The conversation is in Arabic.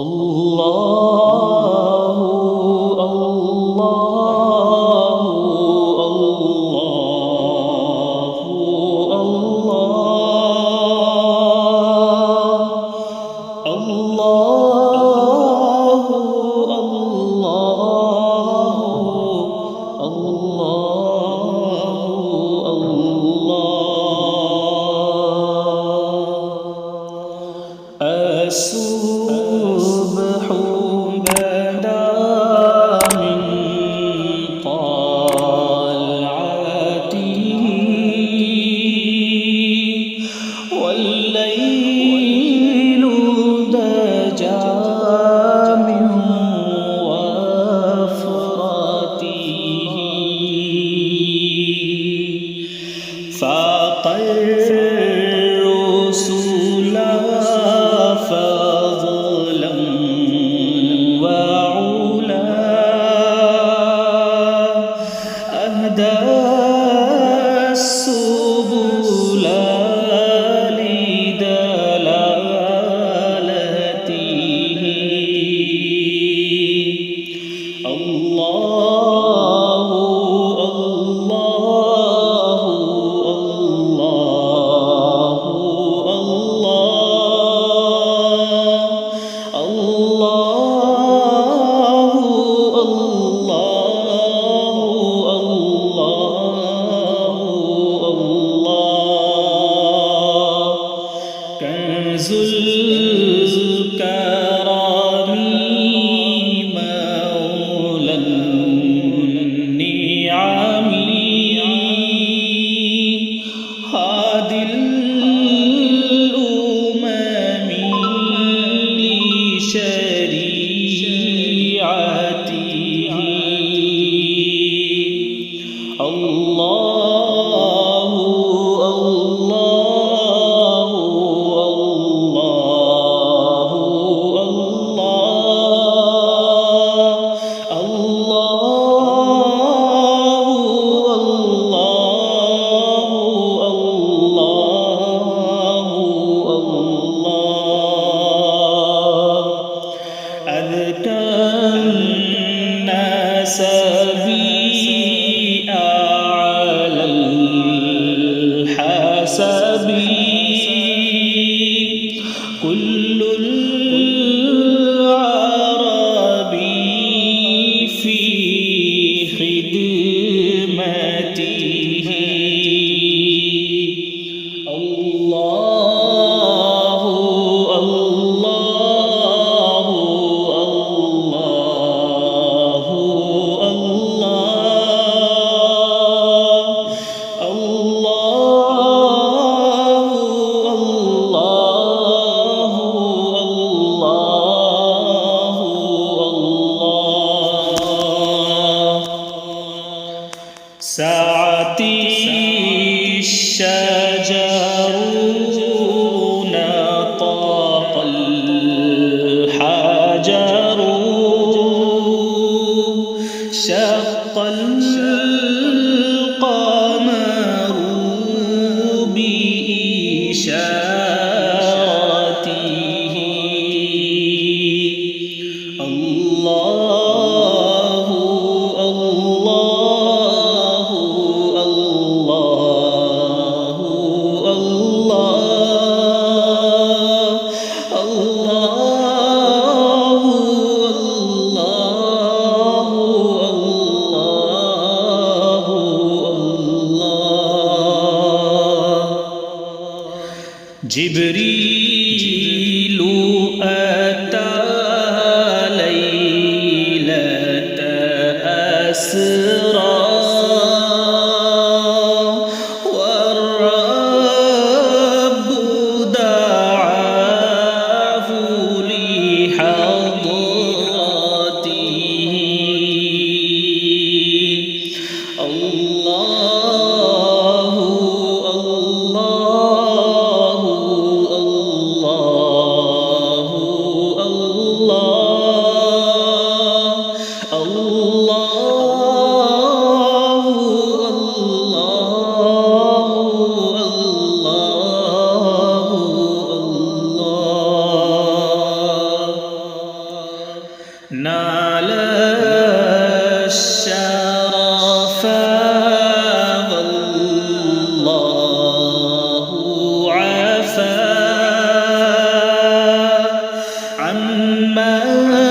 الله الله الله الله الله الصبح بدا من طلعته والليل دجى من وفرته فاق الرسل فضلا وعلا أهدى السبل لدلالته الله الله كنز الكرم مولى النعم هادي الأمم لشريعته الله الله الله أذكى الناس بي أعلى الحسب كل العرب في خدمته الله الله الله ساعتي الشجر نطق الحجر شق القمر بإشارته الله الله الله جبريل أتى ليلة أسرى والرب دعاه لحضرته الله الله الله نال الشرف والله عفا عما